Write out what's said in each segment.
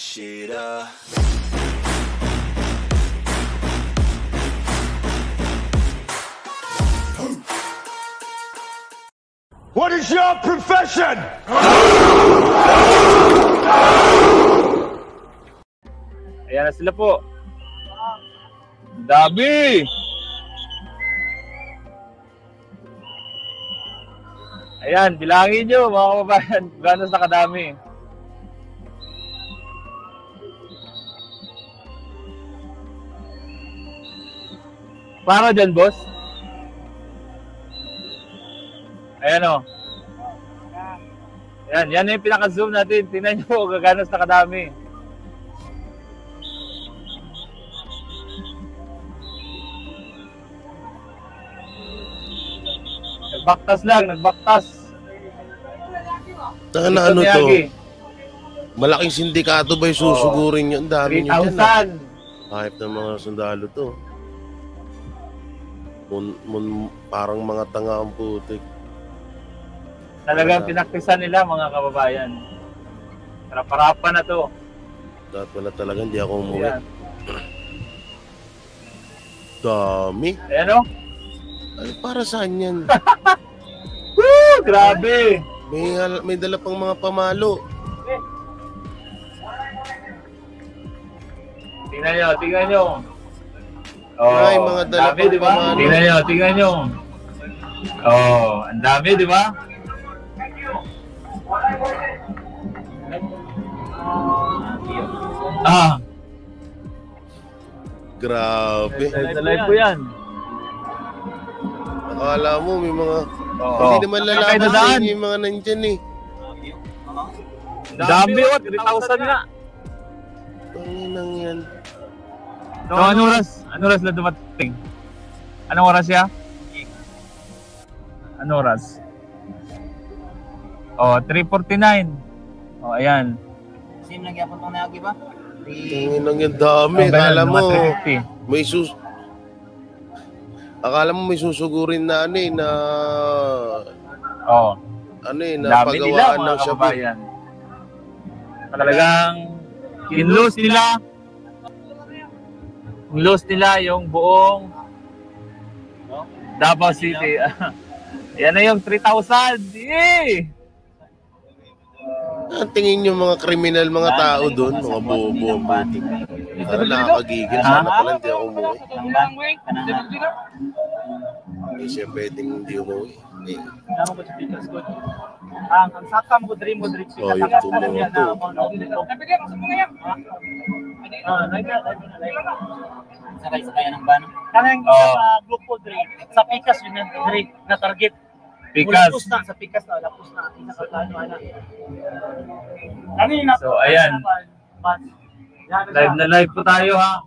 this shit up. What is your profession? Ayan na sila po. Dami! Ayan, bilangin nyo mga kababayan, gano'n sa kadami. Para dyan, boss? Ayan o. Yan yung pinaka-zoom natin. Tingnan nyo kung gano'n sa kadami. Nagbaktas lang, nagbaktas. Ano to? Malaking sindikato ba yung susugurin yun? Ang dami nyo dyan. 3,000. Kahit ng mga sundalo to. Parang mga tanga ang putik. Talagang pinaktisan nila mga kababayan. Parapa na to. Dapat pala talaga hindi ako umuwi. Ayan. Dami. Ayan o. Ay, para saan yan? Woo! Grabe! May dala pang mga pamalo. Tingnan nyo. Oh, Ay, mga dala dami, pang diba? pamalo. Tingnan nyo. Oh, ang dami, di ba? Grabe. Live po yan. Akala mo may mga... Oh. Hindi naman lalaban yung mga nandyan eh. Dami o, 3,000 nga. Panginang yan. So, ano oras na dumating? Anong oras siya? Anong oras? Oh, 3:49. Oh, ayan. Sino nagyapon pang nagi ba? Panginang yan dami. Akala mo may susugurin na na pagawaan ng Shabu. Talagang in-lose nila yung buong Davao City. Yan na yung 3,000. Yay! Ang tingin yung mga kriminal, mga tao doon, mga bobo ang putik. Nakakagigil. Sana pala hindi ako umuwi. Hindi siya pwedeng hindi umuwi. Ang sakam ko dream mo direct Oh, yung tumuto. Sakay ng van. Kanang sa grupo dream sa Pikas yun na target. Pikas. Sa Pikas na lapos na plano ana. So ayan. Live na live po tayo ha.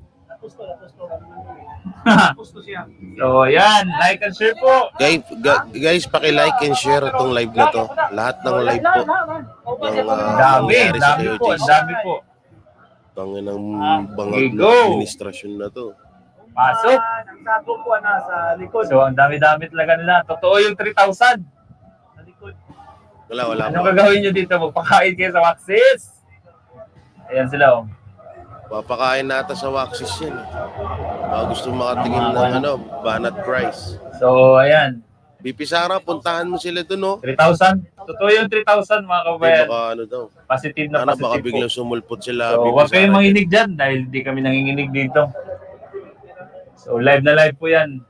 Lapos to siya. So ayan, like and share po. Guys, paki-like and share itong live na to. Lahat ng live po. Dami po. Tangin ng bangag na administrasyon na to. Pasok. Nagsago po na sa likod. So ang dami-dami talaga nila. Totoo yung 3,000. Sa likod. Wala Ano gagawin nyo dito? Magpakain kayo sa Waxis. Ayan sila oh. Papakain natin sa Waxis yan. Baka gusto makatingin ng banat price. So ayan. BP Sara, puntahan mo sila doon, no? 3,000? Totoo yung 3,000 mga kabayan. Baka daw. Positive na positive baka po. biglang sumulpot sila. So huwag kayong manginig dyan dahil di kami nanginginig dito. So live na live po yan.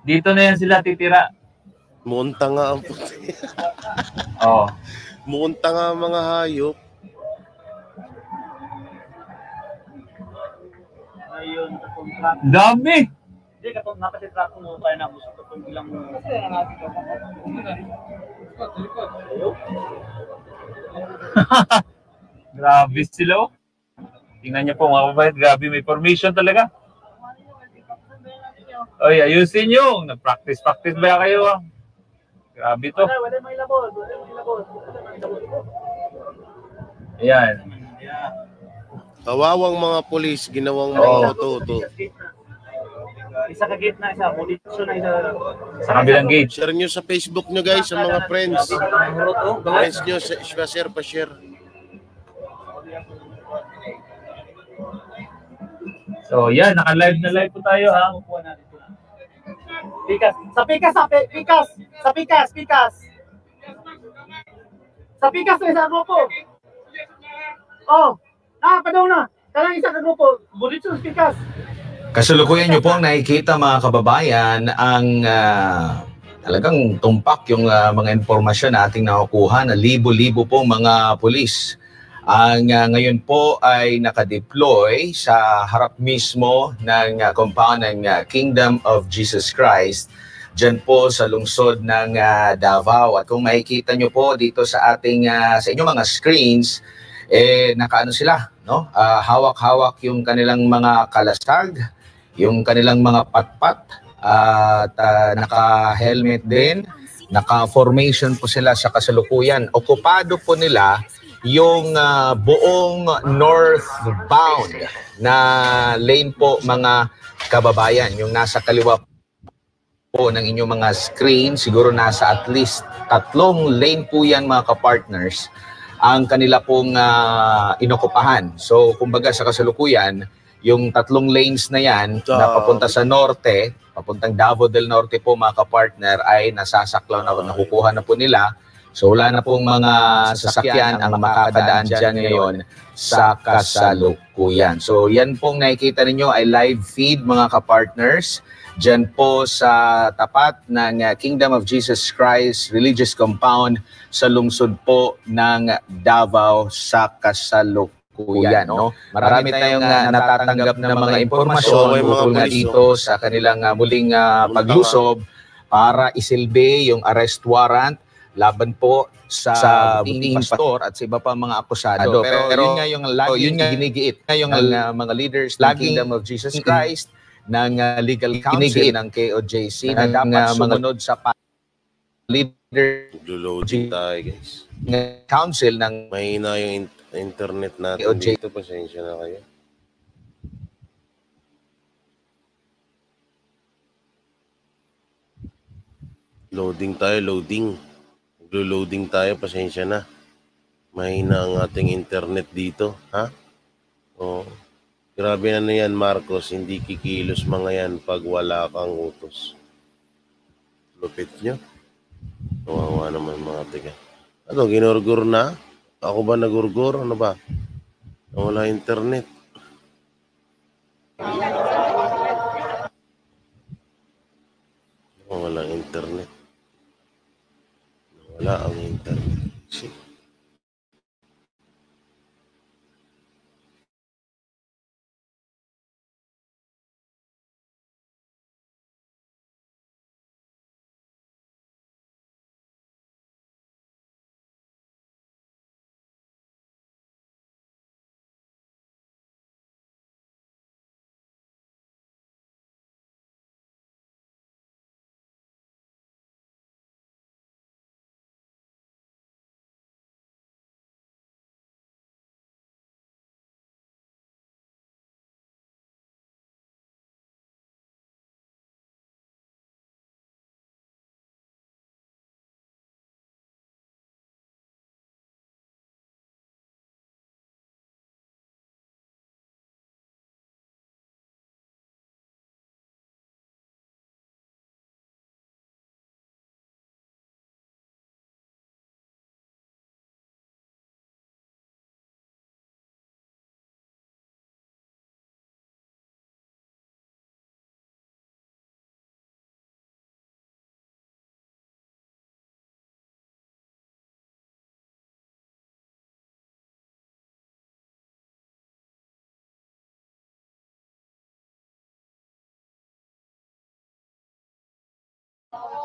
Dito na yan sila titira. Munta nga ang puti. Oh. Munta nga ang mga hayop. Ayun, contract. Dami! Hindi katong napatitrack mo tayo na gusto ko kung ilang Grabe sila oh. Tingnan niyo po mga kabayan, grabe may formation talaga. Oy, ayusin nyo. Nag-practice ba kayo ah? Grabe to. Wala may labot. Ayan. Kawawang mga polis, ginawang mga to. Isa ka gate na, isa bulisyon na, isa Sa kabilang gate. Share nyo sa Facebook nyo guys, sa mga friends. Friends nyo, pa-share. So, yan. Naka-live na live po tayo, ha? Pikas. Sa Pikas, Pikas. Sa Pikas, Pikas. Sa Pikas na isang grupo. Oh, padaw na. Kalang isang grupo. Bulitso sa Pikas. Kasalukuyan niyo po ang nakikita mga kababayan ang talagang tumpak yung mga impormasyon na ating nakukuha na libo-libo po mga pulis. Ang ngayon po ay nakadeploy sa harap mismo ng compound ng Kingdom of Jesus Christ dyan po sa lungsod ng Davao. At kung makikita nyo po dito sa ating sa inyong mga screens, nakaano sila, no? Hawak-hawak yung kanilang mga kalasag, yung kanilang mga patpat, at naka-helmet din, naka-formation po sila sa kasalukuyan. Okupado po nila yung buong northbound na lane po mga kababayan. Yung nasa kaliwa po ng inyong mga screen, siguro nasa at least 3 lane po yan mga kapartners ang kanila pong inokupahan. So kumbaga sa kasalukuyan, yung 3 lanes na yan na papunta sa norte, papuntang Davao del Norte po mga kapartner ay nasasaklaw na, nakukuha na po nila. So wala na pong mga sasakyan ang makakadaan dyan ngayon sa kasalukuyan. So yan pong nakikita ninyo ay live feed mga kapartners. Dyan po sa tapat ng Kingdom of Jesus Christ Religious Compound sa lungsod po ng Davao sa kasalukuyan. No? Marami tayong natatanggap na mga impormasyon ukol nga dito sa kanilang muling paglusob para isilbi yung arrest warrant laban po sa buting pastor at sa iba pa mga akusado. Pero yun nga yung laging ginigiit na yung mga leaders ng Kingdom of Jesus Christ ng legal counsel ng KOJC na dapat sumunod sa leader Loading tayo, guys. council ng Mahina yung internet natin KOJC. dito. Pasensya na kayo. Loading tayo, loading. Loading tayo, pasensya na. Mahina ang ating internet dito, ha? Oh. Grabe na yan, Marcos. Hindi kikilos mga yan pag wala kang utos. Lupit nyo. Kawawa naman mga tiga. Ano, ginurgur na? Ako ba nagurgur? Ano ba? Wala internet. Wala internet. Wala ang internet. Shit.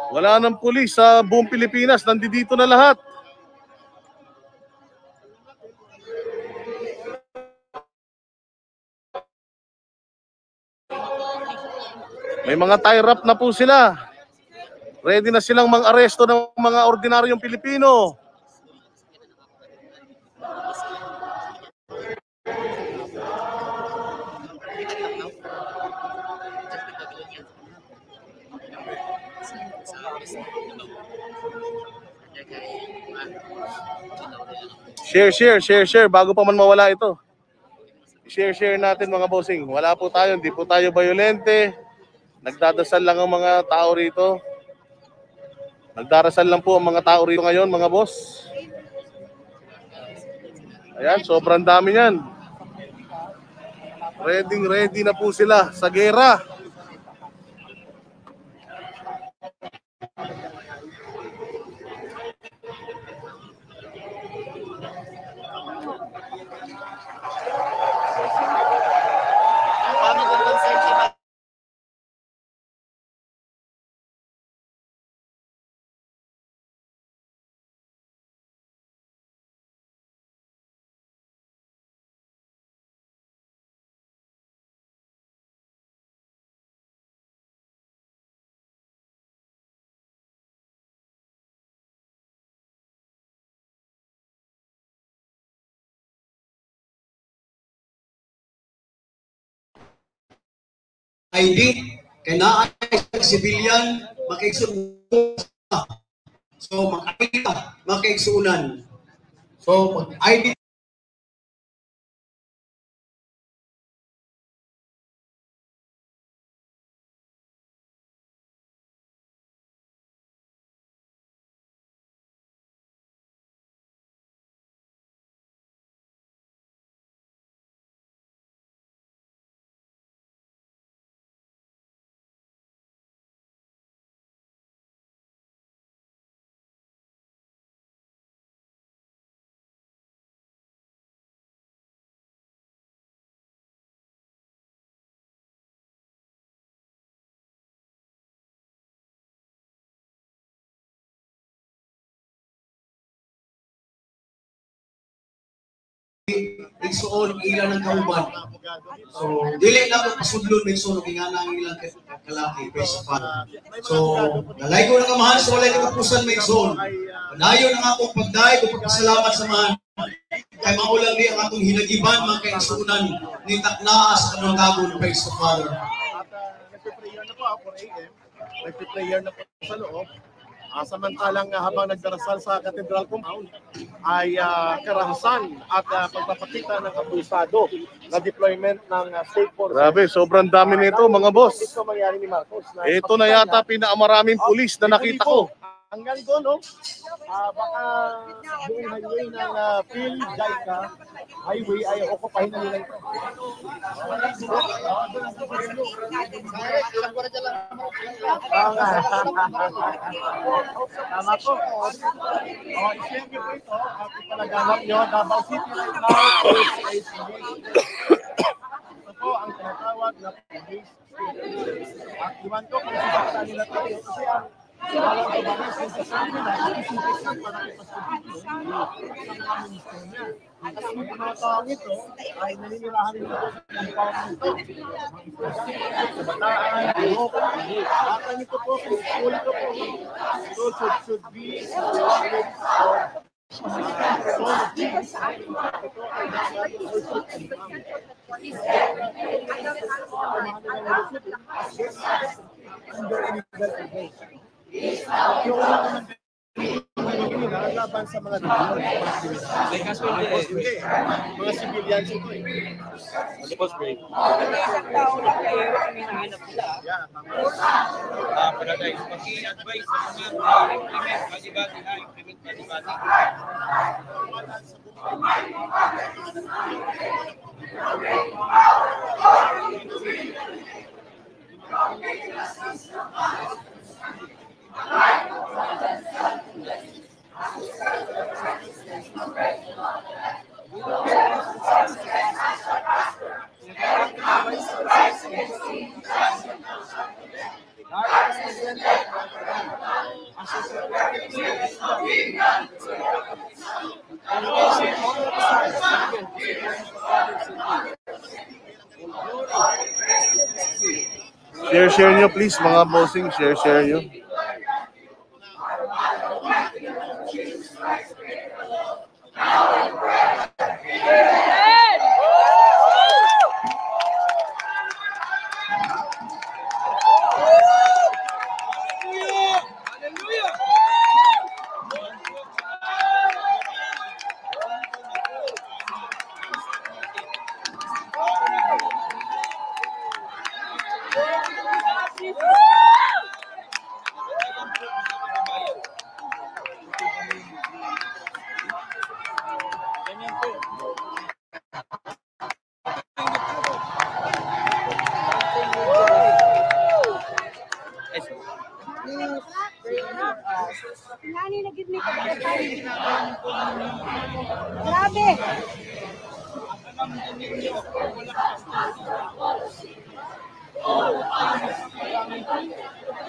Wala nang pulis sa buong Pilipinas. Nandito na lahat. May mga tie-up na po sila. Ready na silang mang-aresto ng mga ordinaryong Pilipino. Share bago pa man mawala ito. Share natin mga bossing. Wala po tayo, hindi po tayo violente. Nagdadasal lang ang mga tao rito. Nagdarasal lang po ang mga tao rito ngayon, mga boss. Ayan, sobrang dami yan. Ready na po sila sa gera. ID kay naa civilian makaigsuon. So makakita makaigsuunan. So pag ID igsuon ilan ang kauban. So dili na ko pasudlon may igsuon nga nang ilang kalaki peso pa. So nalaygo na nga mahal so wala ka pusan may igsuon. Padayon ang akong pagdayo ug pagpasalamat sa man. Kay maulang ni ang atong hinagiban mga kaigsuonan ni taknaas kanang gabon peso Father. At nagpe-prayer na po ako 4 AM. Nagpe-prayer na po sa loob. Samantalang habang nagdarasal sa Cathedral Compound ay karahasan at pagpapakita ng abusado na deployment ng state forces. Grabe, sobrang dami nito mga boss. Ito mangyari ni Marcos. Ito na yata pinakamaraming pulis na nakita ko. Hanggang doon, no? Baka buong highway ng Phil Jaica highway ay okupahin na nila ito. Tama po. I-share po ito. Ipalaganap nyo. Davao City right now is a ito po ang tinatawag na police state. At iwan ko kung sibakta nila tayo. Kasi ang walang kabalas kung sasabi na isipisan para ipasabit sa mga ministro niya. At ang mga taong ito ay naninirahan nila doon sa compound nito. Kabataan, at ang ito po, kung school ito po, so should be always laban sa mga mga civilians ito eh. Paradise, pag-i-advise sa mga implement, bagi-bagi na, implement bagi-bagi. Share nyo please mga bossing, share nyo.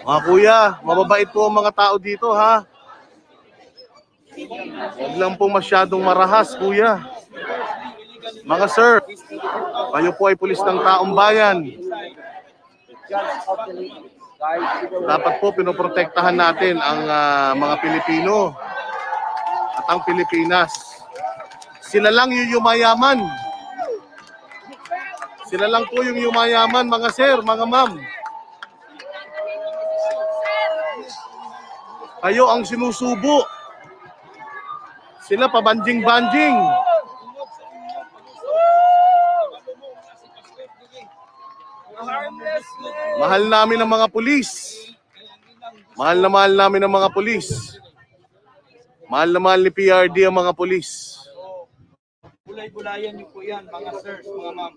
Mga kuya, mababait po ang mga tao dito, ha? Huwag lang po masyadong marahas, kuya. Mga sir, kayo po ay pulis ng taong bayan. Dapat po pinoprotektahan natin ang mga Pilipino at ang Pilipinas. Sila lang yung yumayaman. Sila lang po yung yumayaman, mga sir, mga ma'am. Kayo ang sinusubo. Sila pabanjing-banjing. Mahal namin ang mga pulis. Mahal na mahal namin ang mga pulis. Mahal na mahal ni PRD ang mga pulis. Bulay-bulayan niyo po yan, mga sirs, mga ma'am.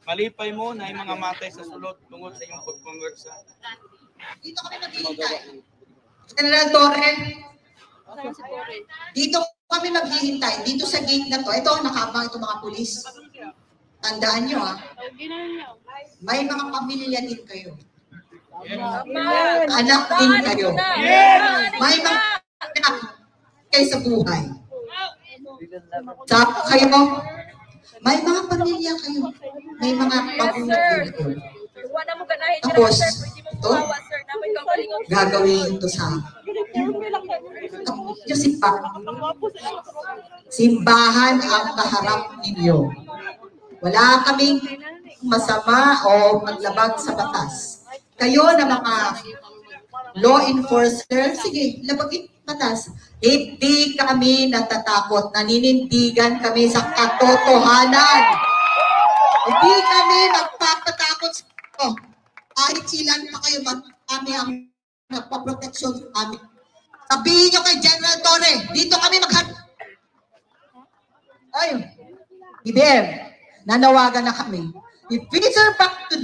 Malipay mo na yung mga matay sa sulot tungkol sa iyong pagpangwersa. Dito kami maghihintay. General Torre, dito kami maghihintay. Dito sa gate na to, ito nakabang itong mga pulis. Tandaan nyo, ha? May mga pamilya din kayo. Anak din kayo. May mga anak kayo sa buhay. Sa kayo, may mga pamilya kayo. May mga pamilya kayo. Tapos, ito, gagawin ito sa yung simbahan ang kaharap ninyo. Wala kaming masama o maglabag sa batas. Kayo na mga law enforcer, sige, labagin batas. Hindi kami natatakot. Naninindigan kami sa katotohanan. Hindi kami magpapatakot sa ito. Kahit ilan pa kayo, kami ang nagpaproteksyon sa amin. Sabihin nyo kay General Torre, dito kami ayun, IBM, nanawagan na kami. If we are back to,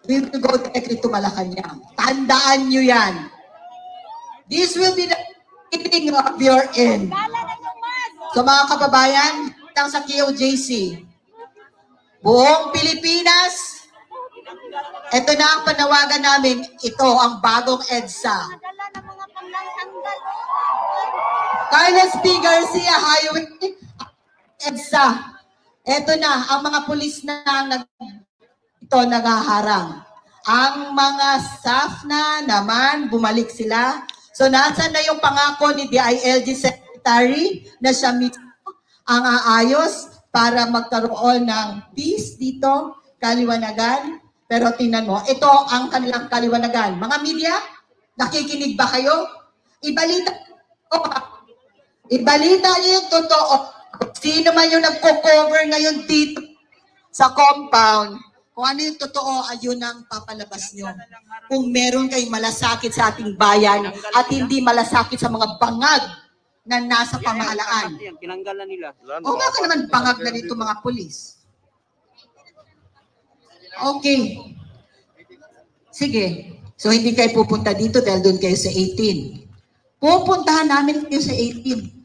we will go directly to Malacanang. Tandaan nyo yan. This will be the beginning of your end. So mga kababayan, sa KOJC, buong Pilipinas, ito na ang panawagan namin, ito ang bagong EDSA. Carlos P. Garcia Highway, EDSA. Ito na, ang mga pulis na naghaharang. Ang mga staff na naman, bumalik sila. So, nasan na yung pangako ni DILG Secretary na siya mismo ang aayos para magkaroon ng peace dito, kaliwanagan. Pero tingnan mo, ito ang kanilang kaliwanagan. Mga media, nakikinig ba kayo? Ibalita niyo yung totoo. Sino man yung nagko-cover ngayon dito sa compound, kung ano yung totoo, ayun ang papalabas nyo. Kung meron kayong malasakit sa ating bayan at hindi malasakit sa mga bangag na nasa pamahalaan. O baka naman bangag na dito mga pulis. Okay. Sige. So hindi kayo pupunta dito dahil doon kayo sa 18. Pupuntahan namin kayo sa 18.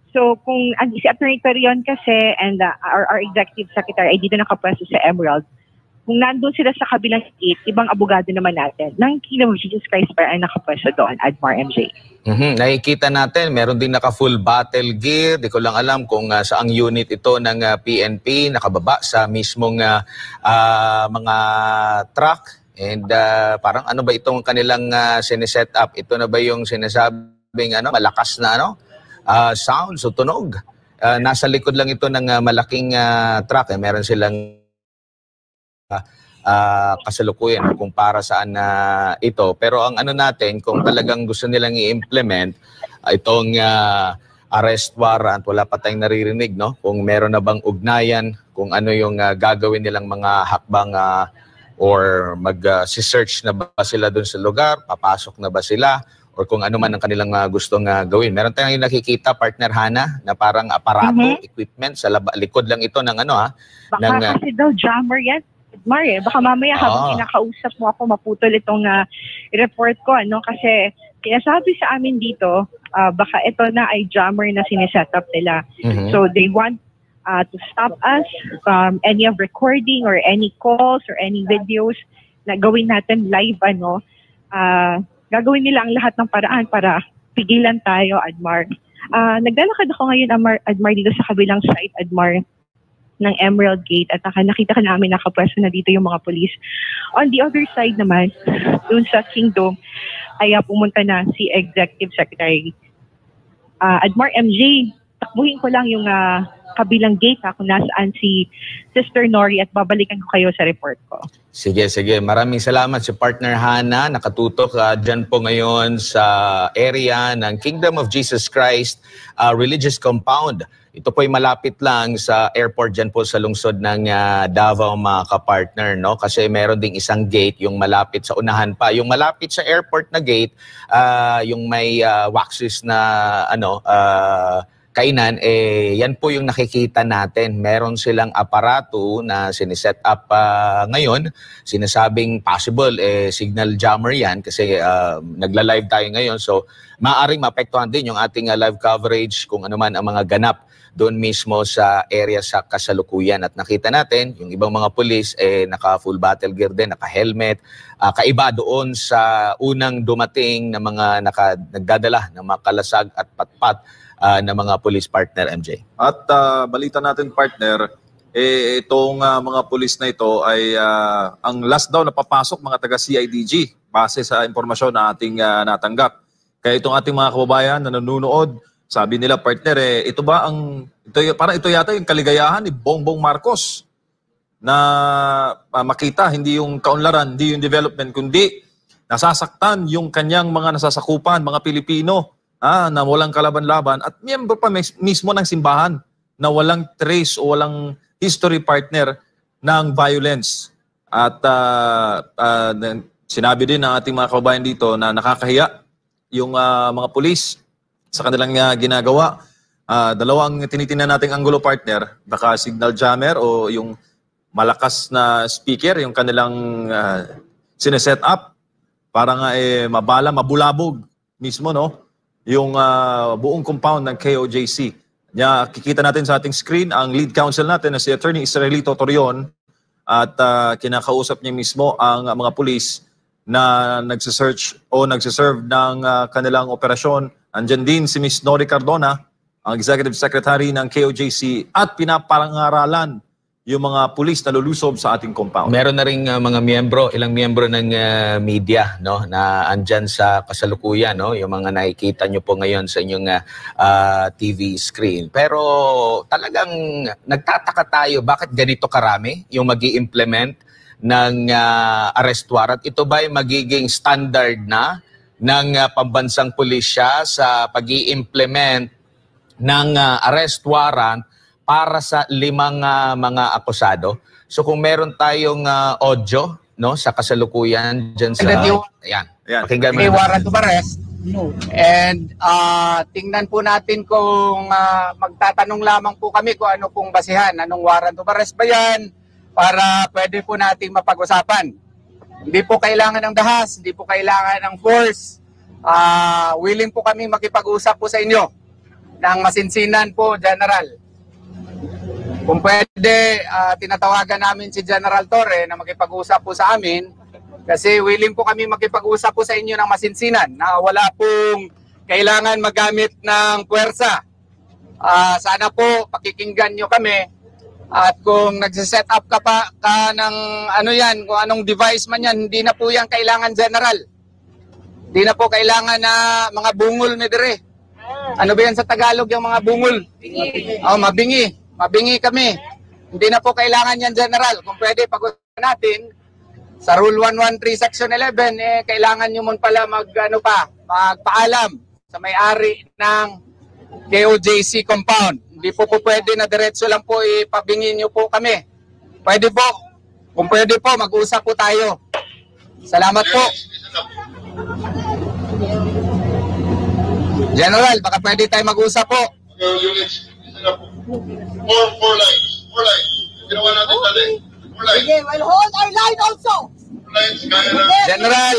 So kung si Attorney Torion kasi and our executive secretary ay dito nakapwesto sa Emerald, kung nandun sila sa kabilang gate, ibang abogado naman natin ng Kingdom of Jesus Christ ay nakapwesto doon, Admar MJ. Nakikita natin, meron din naka-full battle gear. Di ko lang alam kung saang unit ito ng PNP, nakababa sa mismong mga truck. And parang ano ba itong kanilang sineset up? Ito na ba yung sinasabing malakas na sound, so tunog? Nasa likod lang ito ng malaking truck. Meron silang kasalukuyan kung para saan ito. Pero ang ano natin, kung talagang gusto nilang i-implement itong arrest warrant, wala pa tayong naririnig, no? Kung meron na bang ugnayan, kung ano yung gagawin nilang mga hakbang or mag-search na ba sila dun sa lugar, papasok na ba sila, or kung ano man ang kanilang gustong gawin. Meron tayong nakikita, partner Hana, na parang aparato, equipment, sa likod lang ito ng Baka kasi daw jammer yan, Edmar eh. Baka mamaya habang kinakausap mo ako, maputol itong report ko, kasi kinasabi sa amin dito, baka ito na ay jammer na sineset up nila. So they want to stop us from any of recording or any calls or any videos na gawin natin live, gagawin nila ang lahat ng paraan para pigilan tayo, Admar. Naglalakad ako ngayon, Admar, dito sa kabilang side, Admar, ng Emerald Gate, at nakita ka namin nakapwesto na dito yung mga police. On the other side naman, dun sa Kingdom, ay pumunta na si Executive Secretary Admar MJ. Takbuhin ko lang yung kabilang gate kung nasaan si Sister Nori, at babalikan ko kayo sa report ko. Sige. Maraming salamat si partner Hana. Nakatutok dyan po ngayon sa area ng Kingdom of Jesus Christ Religious Compound. Ito po ay malapit lang sa airport dyan po sa lungsod ng Davao, mga kapartner, Kasi meron ding isang gate, yung malapit sa unahan pa. Yung malapit sa airport na gate, yung may waxes na kainan, yan po yung nakikita natin. Meron silang aparato na siniset up ngayon. Sinasabing possible, signal jammer yan kasi nagla-live tayo ngayon. So, maaaring maapektuhan din yung ating live coverage kung ano man ang mga ganap doon mismo sa area sa kasalukuyan. At nakita natin, yung ibang mga pulis, naka-full battle gear din, naka-helmet. Kaiba doon sa unang dumating na mga nagdadala ng mga kalasag at patpat na mga police, partner MJ. At balita natin, partner, itong mga police na ito ay ang last daw na papasok mga taga CIDG base sa impormasyon na ating natanggap. Kaya itong ating mga kababayan na nanonood, sabi nila, partner, parang ito yata yung kaligayahan ni Bongbong Marcos na makita, hindi yung kaunlaran, hindi yung development, kundi nasasaktan yung kanyang mga nasasakupan, mga Pilipino, na walang kalaban-laban at miyembro pa mismo ng simbahan na walang trace o walang history, partner, ng violence. At sinabi din ng ating mga kababayan dito na nakakahiya yung mga pulis sa kanilang ginagawa. Dalawang tinitingnan nating anggulo, partner, baka signal jammer o yung malakas na speaker, yung kanilang sineset up para nga mabulabog mismo, yung buong compound ng KOJC. Kikita natin sa ating screen ang lead counsel natin na si Attorney Israelito Torion, at kinakausap niya mismo ang mga pulis na nagsisearch o nagsiserve ng kanilang operasyon. Andyan din si Ms. Nori Cardona, ang Executive Secretary ng KOJC, at pinapangaralan yung mga pulis na lulusob sa ating compound. Meron na rin mga ilang miyembro ng media, na andyan sa kasalukuyan, yung mga nakikita nyo po ngayon sa inyong TV screen. Pero talagang nagtataka tayo, bakit ganito karami yung magi-implement ng arrest warrant? Ito ba ay magiging standard na ng pambansang pulisya sa pag-i-implement ng arrest warrant para sa 5 mga akusado? So kung meron tayong audio sa kasalukuyan dyan sa... Ayan. Pakinggan mo. May warrant of arrest. No. And tingnan po natin kung magtatanong lamang po kami kung ano pong basihan. Anong warrant of arrest ba yan? Para pwede po nating mapag-usapan. Hindi po kailangan ng dahas, hindi po kailangan ng force. Willing po kami makipag-usap po sa inyo ng masinsinan po, General. Kung pwede, tinatawagan namin si General Torre na makipag-usap po sa amin kasi willing po kami makipag-usap po sa inyo ng masinsinan na wala pong kailangan magamit ng puwersa. Sana po pakikinggan nyo kami at kung nagsiset up ka ng kung anong device man yan, hindi na po yan kailangan, General. Hindi na po kailangan na mga bungol na dire. Ano ba yan sa Tagalog yung mga bungol? Mabingi. Mabingi kami. Hindi na po kailangan yan, General. Kung pwede, pag-usapan natin, sa Rule 113 Section 11, kailangan nyo muna pala magpaalam sa may-ari ng KOJC compound. Hindi po pwede na diretso lang po ipabingi nyo po kami. Pwede po. Kung pwede po, mag-usap po tayo. Salamat po. General, baka pwede tayo mag-usap po. Units, four lines. Ginawa natin dali. 4 lines. Okay, well, hold our line also. 4 lines, kaya na. General,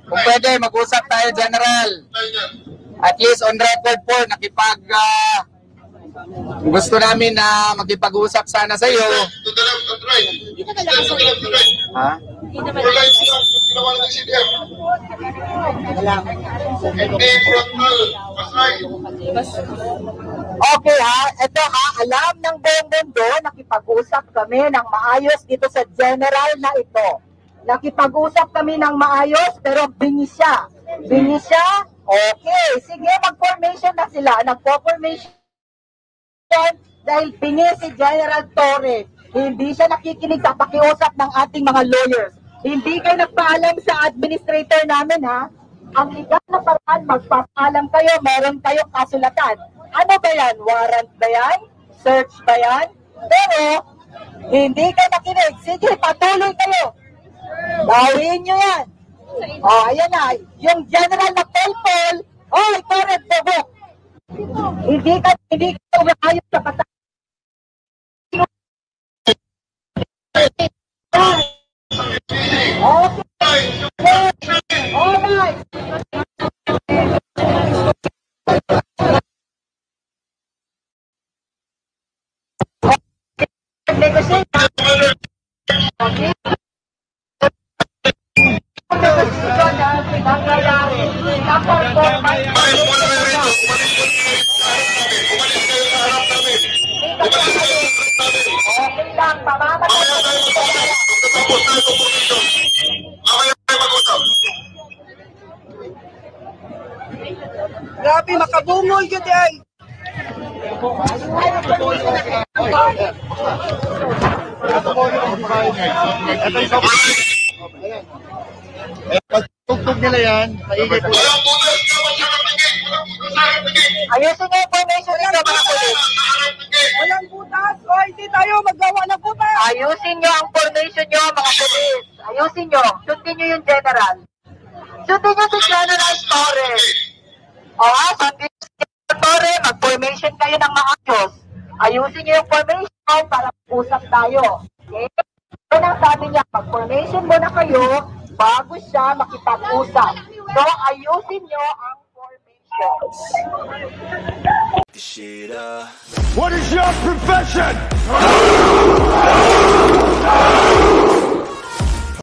kung pwede, mag-usap tayo, General. At least on record po, gusto namin na makipag-usap sana sa iyo. To the left and right. Ha? 4 lines lang, ginawa natin CDF. Hindi frontal, pasay. Okay ha, ito ha, alam ng buong mundo, nakipag-usap kami ng maayos dito sa general na ito. Nakipag-usap kami ng maayos, pero bingi siya. Bingi siya, okay, sige, mag-formation na sila. Nagpo-formation dahil bingi si General Torres. Hindi siya nakikinig sa pakiusap ng ating mga lawyers. Hindi kayo nagpaalam sa administrator namin ha. Ang legal na paraan, magpapaalam kayo, meron kayong kasulatan. Ano ba yan? Warrant ba yan? Search ba yan? Pero, hindi kayo nakinig. Sige, patuloy kayo. Gawin nyo yan. Ayan na. Yung general na Polpol, ito red bubok. Hindi ka umayos sa patay. Alright. Grabe, makabungol yun ay. Pagtugtog nila yan, maingay po. Ayusin nyo yung formation nyo, mga pulis. Walang butas. O, hindi tayo magawa ng butas. Ayusin nyo ang formation nyo, mga pulis. Ayusin nyo. Sundin nyo yung general. Sundin nyo si General Torres. Sundin nyo si General Torres. Mag-formation kayo ng maayos. Ayusin nyo yung formation para usap tayo. Okay? Ito ang sabi niya, mag-formation muna kayo bago siya makipag-usap. So, ayusin nyo ang formation. What is your profession?